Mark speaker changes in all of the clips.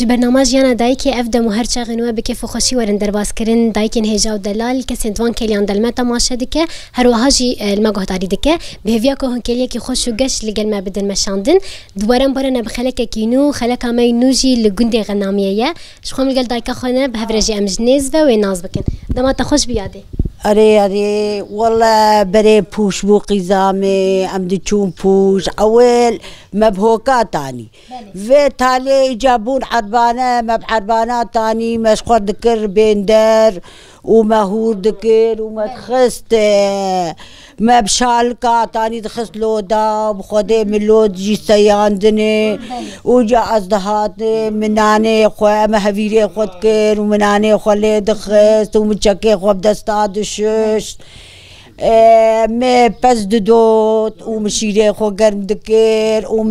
Speaker 1: جی برنامج یانا دایکی افده مهرچه غنوه بکیف و خوشی ورن درباز کرن دایکن هجا و دلال کسی دوان کلیان دلمه تماشه دکه هر وها جی المگه داری دکه به هویا که هن کلیه که خوش و گش لگل ما بدن مشاندن دوارم برن بخلک کینو خلک همه نوجی لگوندی غنامیه شخوام لگل دایک خانه به هفرجی امجنیز و ناز بکن دمات خوش بیاده.
Speaker 2: أري والله بري بوش بو قزامي أمدي تشوم بوش أول مبهوكات تاني في تالي جابون حربانة مبحربانات تاني مشخور دكر بندر ومهور دكر ومتخست مبشالكا تاني دخست لودا وخدي من لود جي سياندني وجا أزدهات مناني خواه مهويري خود كر ومناني خولي دخست ومتشكي خواه بدستادشش ما پس دودت و مشیره خو گرم دکر و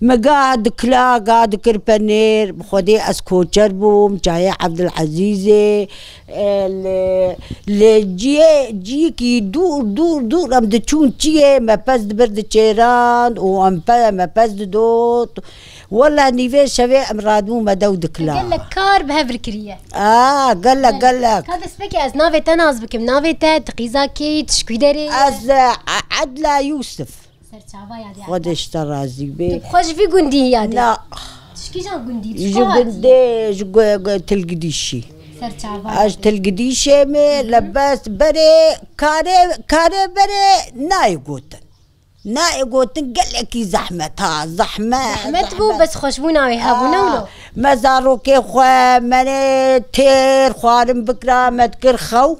Speaker 2: ما قاعد کر پنیر خودی از کوچر بوم چای عبدالعزیز جی کی دور ام دچون چیه ما پس برد چیران و ام ما پس دودت والله نيفي شوي امرادمو مدو دكلا
Speaker 1: قال لك كار بهفر كريه
Speaker 2: قال لك
Speaker 1: هذا سبكي از نافي تناز بكم نافي تقيزاكي تشكوي داري
Speaker 2: از عدلا يوسف
Speaker 1: سرچاوا يادي
Speaker 2: خودش ترازي بي
Speaker 1: خوش في قندي يادي
Speaker 2: لا
Speaker 1: تشكي جان قندي
Speaker 2: جو قندي جو تلقديشي
Speaker 1: سرچاوا
Speaker 2: اج تلقديشي مي لباس بري كاري بري ناي قوتن ناي قوتن قال لك زحمتها زحمة
Speaker 1: بو بس خوشبونا ويهابونا ولو
Speaker 2: مزاروكي خوا مني تير خوارم بكرا متكر خو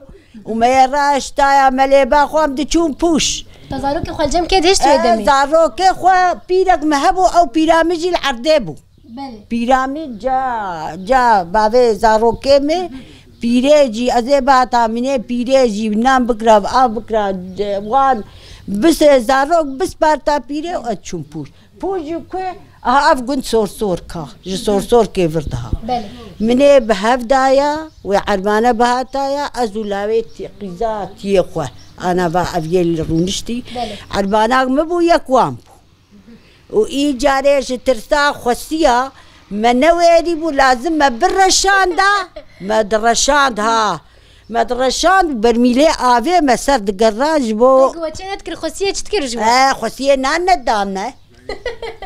Speaker 2: وما يراش تايا مليبا خوا مدچون بوش
Speaker 1: زاروكي خوا الجم كده هشتو يدمي
Speaker 2: زاروكي خوا بيرك مهبو او بيرامجي العردبو
Speaker 1: بله
Speaker 2: بيرامج جا باوي زاروكي مي بيريجي ازي باتا مني بيريجي نام بكرا آب بكرا وان بس زاروك بس بارتا بيري واتشون بوش كوي أفقن صور كا صور كيف ردها مني بهف دايا وعربانة بهاتايا أزولاوي قزات يخوة أنا بأفيل رونشتي عربانة مبو يكوام وإي جاريش ترسا خسية منويري بو لازم ما برشان دا ما درشان ها مدرشان برميلي آفي مسار دقراج بو
Speaker 1: هو تذكر خسية تذكر جوا
Speaker 2: خسية نانا دامنا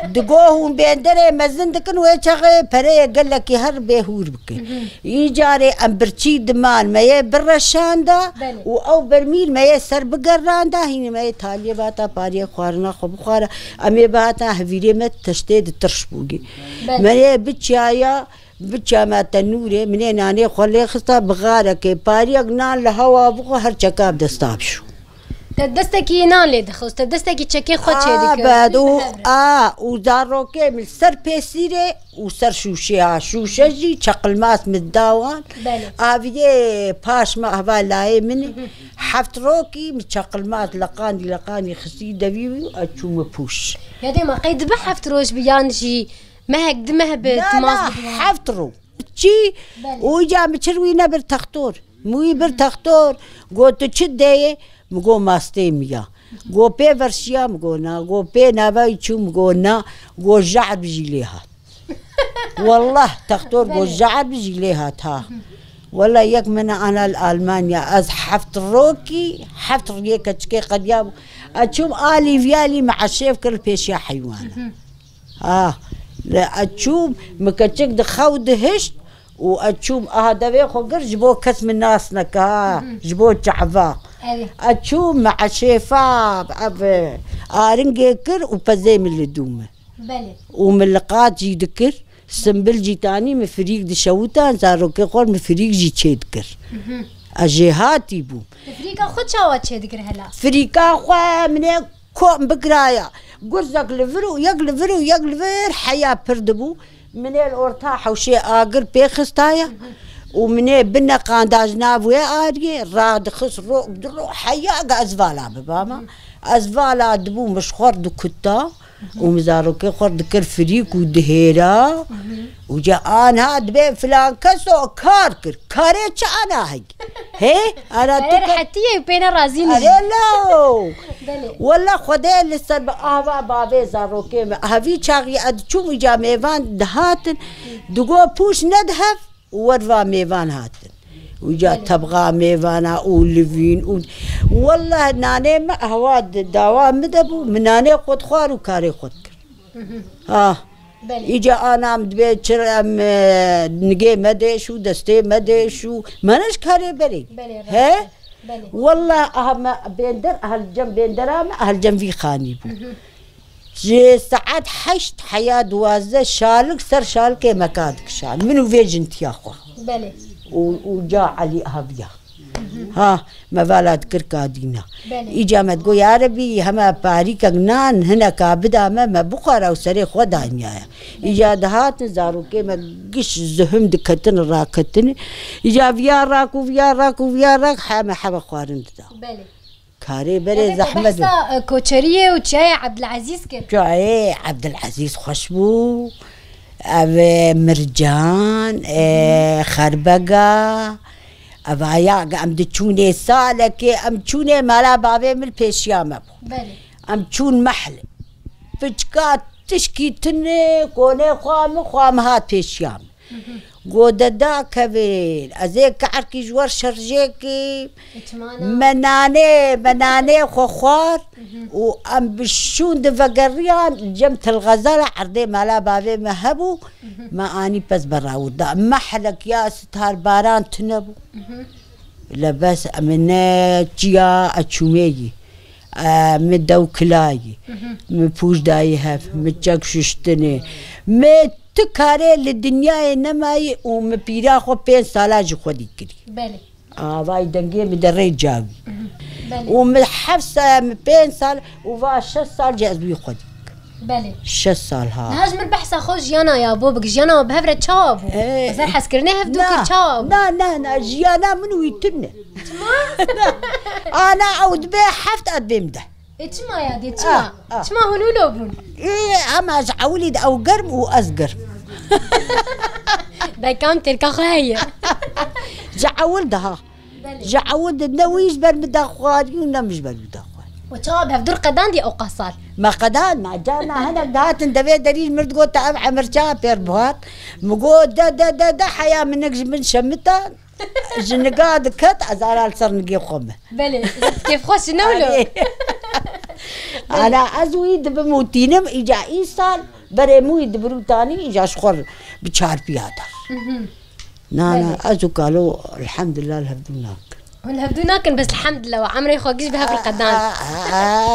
Speaker 2: دقوهم بيندري مزن دكن ويشغي بري قال لك هر بيهور بكن يجاري امبرتشي دمان ما يبرشان دا او برميل ما يسر بقران دا هيني ما يتالي باتا باري خوارنا خب خوارا امي باتا هفيري مت تشتيد ترشبوغي ما يبتشايا بچا تنوري منين اني خلي خستا بغارك باريق نان لهوا بقو هر چكاب دستاب شو
Speaker 1: تدستكي نان لي دخل تدستكي تشكي خد شي
Speaker 2: بعد وزاروكي من سر بيسيري وسر شوشه جي شقل ماس متداوان افيدي باش ما هبالاي مني حفت روكي من شقل ماس لقاني خسي دبيبي اتشو مبوش
Speaker 1: يا ما قيد بحفت روش بيانجي مهك دمه بتماس
Speaker 2: حفترو تشي ويجا متشروينا برتختور موي برتختور قلت تشدي مقو ماستيميا قو بي فرشيا مقونا قو بي نابايتشو مقونا قو جعد بجيليها والله تختور قو جعد بجيليها تا والله يك من انا الالمانيا از حفتروكي حفتر يك تشكي قد يابو اتشوم الي فيالي مع الشيف كل بيشيا حيوانه لا أتشوم مكتشك دخاو دهشت وأتشوم هذا خو قر جبو كسم الناس نكا جبو تعفا أتشوم مع شيفاب آرنجي كر وبزي من الدومة ومن اللقات جي دكر سنبل جي تاني من فريق دشوتان زاروكي خور من فريق جي تشي دكر أجيهاتي بو
Speaker 1: فريقا خود شاوات تشي دكر هلا
Speaker 2: فريقا خو من كوم بقرايا قرزك لفرو يقلفر حياة بردبو من الأورتاح وشي آقر بيخستايا ومن بنا قانداج نافوي آري راد خس رو حياة أزفالا بباما أزفالا دبو مشخور دو كتا ومزاروكي خورد كر فريق ودهيرا وجا أنا دبي فلان كسو كاركر كاريتش أنا هي أنا
Speaker 1: حتى بين رازين
Speaker 2: لا والله خدي لسه بقى بابي زاروكي هذي شاغي أدشوم جا ميفان دهاتن دقو بوش ندهف ورفا ميفان هاتن وجا تبغى ميفانا أولفين والله ناني ما هواد دوام مدبو مناني خد خوار وكاري خد كر إجا أنا مدبي شرم نجي مديشو دستي مديشو مانش كاري بري ها والله أهم بندر أهل جنب بندرام أهل جنب في خاني بو جي ساعات حشت حياة دوازة شالك سر شالك مكادك شال منو فيجنت يا أخوة وجا علي أهبيا ها مفالات كركادينا إجا ما تقول يا ربي هما باريكا جنان هنا كابدا ما بخارا وسري خدا نيايا إجا دهات زاروكي ما قش زهم دكتن راكتن إجا فيا راك وفيا راك وفيا راك حما حبا خوارن دا كاري بري زحمة
Speaker 1: بحثا كوتشرية وشاي عبد العزيز كيف
Speaker 2: شاي عبد العزيز خشبو مرجان خربقة أبايا أم دتشوني سالك أم تشوني مالا بابي من البيشيام أبو أم تشون محل فجكات تشكي تني كوني خوام هات بيشيام قوددا كبير أزيك عركي جوار شرجيكي مناني خوخوار وأم بشون دفقريان جمت الغزالة عردي مالا بابي مهبو ما أني بس براود محلك يا ستار باران تنبو لبس أمنا جيا أتشوميجي مدو كلاي مفوش دايهف متجاك ششتني تكاري للدنيا نماي ومبيرا خو 5 سالاج خودي كري
Speaker 1: بلي
Speaker 2: واي دنجي بدري جاوي ومحفصه 5 سال وفا 6 سال جازوي خودي
Speaker 1: بلي
Speaker 2: 6 سال ها
Speaker 1: هاج من بحث خو جيانا يا بوبك جيانا بهفرة تشابو بس حسكرناها في دوك تشابو
Speaker 2: لا جيانا من ويتنا انا عود بيه حفت ادبمده
Speaker 1: اتشما يا دي اتشما اتشما هنولو بون
Speaker 2: ايه اما جعولي او قرم وازقر
Speaker 1: دا كام تلك خاية
Speaker 2: جعول دها جعول النويش برمدا خواري ونمش برمدا خواري
Speaker 1: وشاب هفدور قدان دي او قصار
Speaker 2: ما قدان ما جانا هنا دهات اندبي دليل مرد قوت تابع مرجع بيربوات مقول دا حياة من شمتا جنقاد كت ازارال صار نجي خمه
Speaker 1: بلي كيف خوش نولو
Speaker 2: أنا أزوي دبموتينم إجا إنسان بريموي دبروتاني إجا شخور بشار بيادر نانا أزو قالوا الحمد لله
Speaker 1: الهبدوناك بس الحمد لله وعمري خوكيش بهاف القدان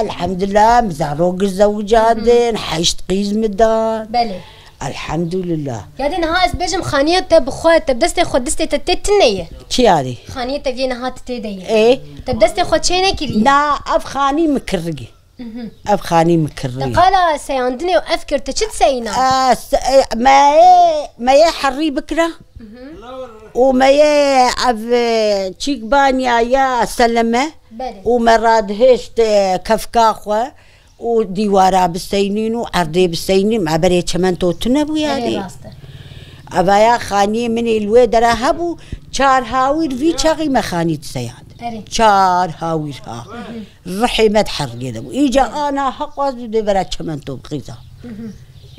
Speaker 2: الحمد لله مزاروق الزوجادين حيشت قيز مدان
Speaker 1: بلي
Speaker 2: الحمد لله
Speaker 1: يادي نهاس بيجم خانية تبخوات تبدستي خود دستي تتنية
Speaker 2: شي هذه
Speaker 1: خانية تبدي نهات تتدية
Speaker 2: ايه
Speaker 1: تبدستي خود شينا كري
Speaker 2: لا أفخاني مكرقي أفخاني مكرقي
Speaker 1: تقالا سياندني وأفكر تشد سينا
Speaker 2: ما يحري بكرة وما يعف تشيك بانيا يا سلمة ومراد هشت كفكاخوة وديوارا بالسينين وعرضي بالسينين مع بريت شمان توتنبو يعني أبايا خاني من الويدرا هبو شار هاوير في شاغي مخاني تسياد شار هاوير ها رحمت حرقي دبو إيجا أنا حقوز دي بريت شمان توبقيزا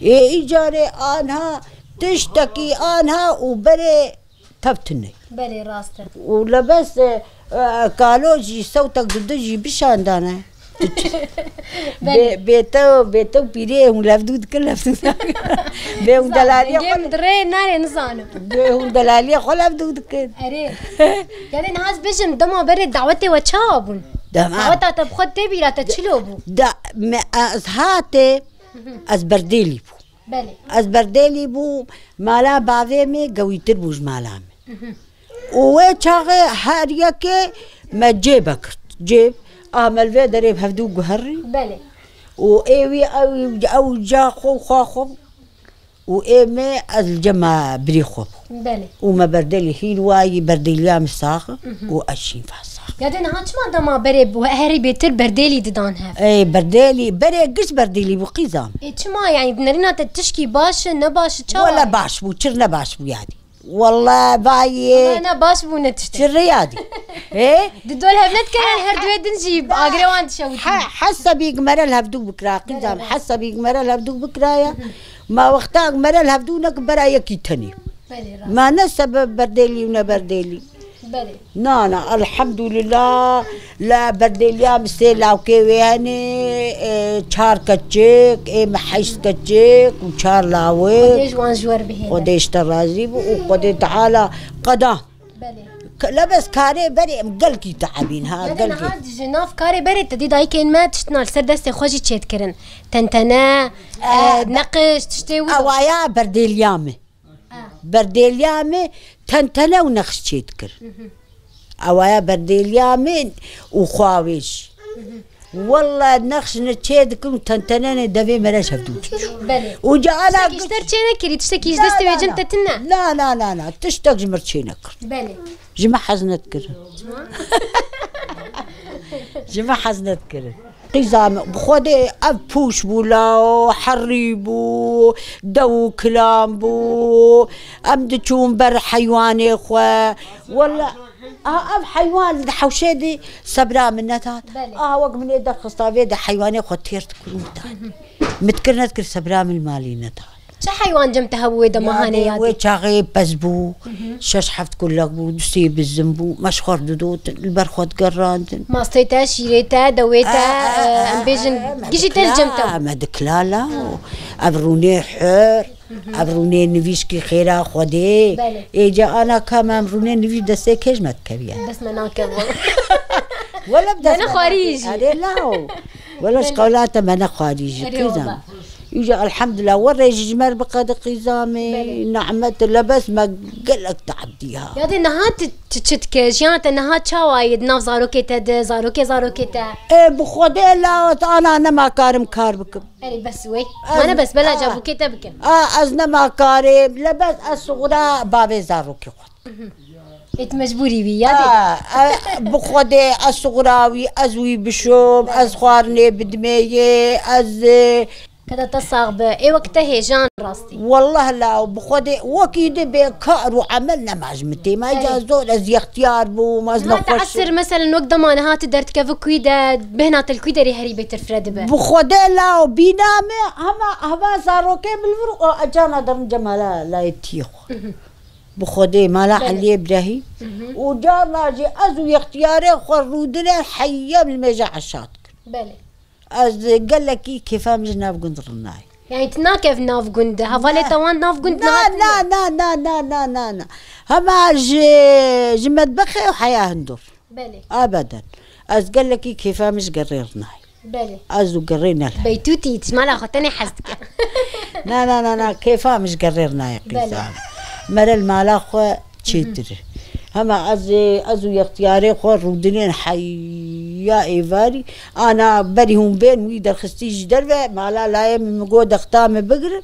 Speaker 2: إيجاري أنها تشتكي أنها وبري تبتني
Speaker 1: بلي راستر
Speaker 2: ولبس قالوا جي صوتك ضدجي بشان دانا بيتو بيريه ولفدود كل لفدود بيهم دلالية
Speaker 1: خل دري ناري نزانو
Speaker 2: بيهم دلالية خل لفدود كل
Speaker 1: أري يعني ناس بيجم دما بري دعوتي وتشابون دعوتها تبخد تبي لا تشلوبو
Speaker 2: دا هاتي أزبرديلي بو
Speaker 1: بلي
Speaker 2: أزبرديلي بو مالا بعضيمي قويتر بوج مالامي وويتشاغي هاريكي ما جيبك جيب أعمل في دريب هفدو جهري
Speaker 1: بلي
Speaker 2: وإيوي أو جا خو وإيمي الجماعة بريخو
Speaker 1: بلي
Speaker 2: وما بردلي هيل واي بردلي مساخ وأشين فاساخ
Speaker 1: قاعدين هاتش ما دما بري هاري بيتر برديلي ددانها
Speaker 2: اي برديلي بري قش برديلي بقيزام
Speaker 1: ما يعني بنرينا تشكي باش نباش تشاو
Speaker 2: ولا باش بو شرنا باش بو يعني والله باي
Speaker 1: انا باش بو نتشتي
Speaker 2: شريادي ايه
Speaker 1: دول هبنت كان هردوي دنجيب اغريوان تشوت
Speaker 2: حسب بيقمر الهبدو بكرا قيزام حسب بيقمر الهبدو بكرايا ما وقتها قمر الهبدو نك برايا كيتني ما نسبب برديلي ونا برديلي
Speaker 1: بلي
Speaker 2: نا الحمد لله لا برديليا مسيلا وكيواني شار كتشيك محيش كتشيك وشار لاوي
Speaker 1: وديش وان جوار بهنا
Speaker 2: وديش ترازيب وقد تعالى قدا
Speaker 1: بلي
Speaker 2: لا بس كاري بري مقلكي تعبين ها
Speaker 1: قلكي
Speaker 2: قلكي
Speaker 1: هاد جناف كاري بري تدي داي كان ما تشتنال سر دستي خوجي تشيت كرن تنتنا نقش تشتي
Speaker 2: اوايا برديليامي برديليامي تنتنا ونقش تشيتكر اوايا برديليامي وخواويش والله نقش نتشيدكم تنتنا دبي مرش هبدوك
Speaker 1: بلي
Speaker 2: وجا انا
Speaker 1: تشتر تشينا كري تشتكيش دستي وجم تتنا
Speaker 2: لا لا لا لا تشتاق جمرتشينك
Speaker 1: بلي
Speaker 2: جمع حزنتكر جمع حزنتكر قزام بخودي أبوش بولا حريبو دو كلام بو أمدتشون بر حيواني خوا ولا أب حيوان حوشيدي صبرا من نتات وق من يدك خصابي ده حيواني خو تيرت كل متان متكرنت كل صبرا من المالي نتات
Speaker 1: شو حيوان جم تهوي دمهاني يادي
Speaker 2: وشاغي بزبو شاش حفت كل بو دسي بالزنبو مشخور دودوت البرخوت قراند
Speaker 1: ما استيتا شيريتا دويتا امبيجن كيشي تلجمتا
Speaker 2: ما دكلالا ابروني حر ابروني نفيشكي خيرا خودي اجا انا كمان روني نفيش دسي كيش ما تكبيا
Speaker 1: بس مناك
Speaker 2: ولا بدس
Speaker 1: انا خارجي
Speaker 2: لا ولا شقولات انا خارجي كذا يجي الحمد لله وريج جمال بقد قزامي نعمة لبس ما قلك تعديها
Speaker 1: يا دي نهات تشتكش يعني نهات شوايد ناف زاروكيتا ده زاروكيتا
Speaker 2: ايه بخودي لا انا ما كارم كار بكم
Speaker 1: اي بس وي انا بس بلا جابوكيتا بكم
Speaker 2: ازنا ما كارم لبس الصغرى بابي زاروكي خد
Speaker 1: انت مجبوري بي يا
Speaker 2: دي بخودي الصغراوي ازوي بشوم از خوارني بدميه از
Speaker 1: كذا تصاغب اي وقتها هيجان راستي
Speaker 2: والله لا بخودي وكيد بكار وعملنا معجمتي ما جازول از اختيار بو ما
Speaker 1: ما تعسر مثلا وقت ما نهات درت كيف كويدا بهنات الكويدا ري هري بيت الفرد
Speaker 2: بخودي لا بينامه هما زاروكي بالفرق اجانا درن جمالا لا يتيخ بخودي مالا علي ابراهيم وجارنا جي ازو اختياري خرودنا حيه بالمجا عشاتك
Speaker 1: بلي
Speaker 2: از قال لك كيف مجنا بقندرناي
Speaker 1: يعني تناكف ناف قند هفالي توان ناف قند
Speaker 2: لا هما جي مطبخي وحياه هندور
Speaker 1: بلي
Speaker 2: ابدا از قال لك كيف مش قررناي
Speaker 1: بلي
Speaker 2: ازو قرينا
Speaker 1: بيتوتي تسمع لا خطني حزتك
Speaker 2: لا كيف مش قررناي قيزان مر المالاخ تشيتر هما ازو اختياري خو رودنين حيا ايفاري انا بريهم بين ويدر خستيج دربه مالا لا مقود اختام بقر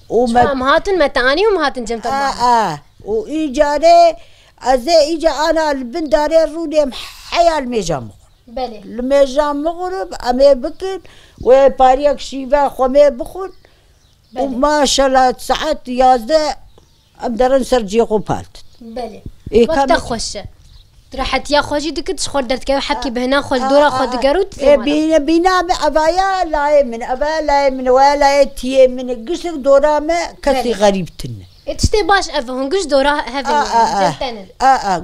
Speaker 1: وما مهاتن متاني ومهاتن جمت
Speaker 2: وايجاري اجا انا البن داري رودي حيا الميجام
Speaker 1: بلي
Speaker 2: الميجام مغرب امي بكر وباريك شيفا خمي بخل وما شاء الله ساعات يازده ابدر نسرجي قبالت
Speaker 1: بلي وقت خوش راحت يا خوجي دك تشخور درت كيف حكي بهنا خل دورا خد قروت
Speaker 2: بينا ابايا لا من ولا تي من قشك دورا ما كسي غريب تن
Speaker 1: تشتي باش افهم قش دورا هفن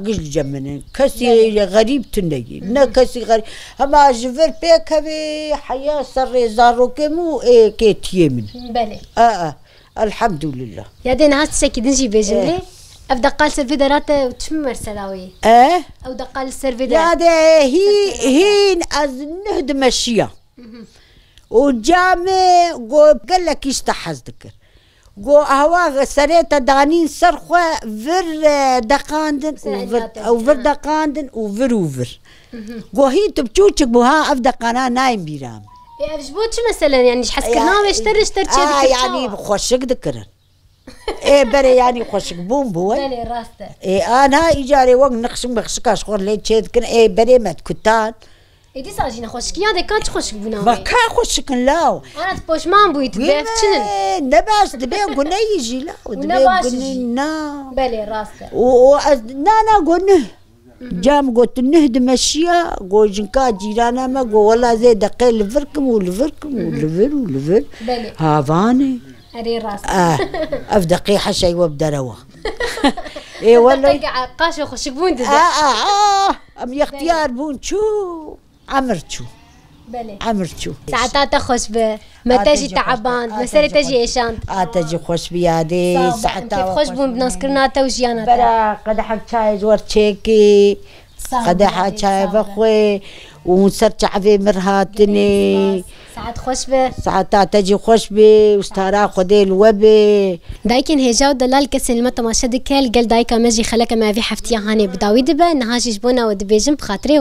Speaker 2: قش جمن كسي غريب تنجي نا كسي غريب اما جفر بيك هبي حياه سر زاروكي مو كي تي من
Speaker 1: بلي
Speaker 2: الحمد لله
Speaker 1: يا دينا هات سكي دنجي بيجلي ابدا قال سيرفيدرات وتشمر سلاوي او دقال السيرفيدرات
Speaker 2: يا هين از نهد مشيه وجامي قال لك يستحز ذكر هوا سريت دانين سرخه فر دقاندن او فر دقاندن وفر هي تبتوچك بها افدا قنا نايم بيرام
Speaker 1: يا جبوت مثلا يعني حس كنا اشتر
Speaker 2: يعني بخوشك ذكرن ايه بري يعني خوشك بوم بوي
Speaker 1: بله راسته
Speaker 2: ايه انا ايجاري وقت نقسم بخشكاش خور لي تشيد كن ايه بري مت كتان
Speaker 1: ایدی ساجی نخوش کیان دکان چه خوش بودن
Speaker 2: ما كا خوشك لاو
Speaker 1: انا تپوشمان بوید بیفت چنن
Speaker 2: نباس دبي قلنا يجي لا
Speaker 1: ونباش
Speaker 2: قلنا
Speaker 1: يجي.
Speaker 2: نا
Speaker 1: بله راسته
Speaker 2: نا قلنا جام قلت نهدم اشياء قول جنكا جيرانا ما قول والله زي دقيق لفركم ولفركم ولفر
Speaker 1: بله
Speaker 2: هافاني
Speaker 1: اري راسته
Speaker 2: افدقي حشي وبدروا ايه والله
Speaker 1: تلقى قاشو خوش بوند
Speaker 2: ام اختيار بون شو عمرتشو
Speaker 1: بله
Speaker 2: عمرتشو
Speaker 1: ساعتها خوش به ما تجي تعبان مسيرة تجي ايشان
Speaker 2: تجي خوش بيادي
Speaker 1: كيف خوش بون بناس كرناتا وجيانا
Speaker 2: برا قدح شاي زور تشيكي قدح شاي بخوي ونسرت عفي مرهاتني
Speaker 1: ساعات خوش به
Speaker 2: ساعات تجي خوش بي واستارا خدي الوبي
Speaker 1: دايكن هجاو دلال كسن المتا ما شدك قال دايكا مجي خلك ما في حفتيا هاني بداوي دبا نهاجي جبونا ودبيجم بخاطري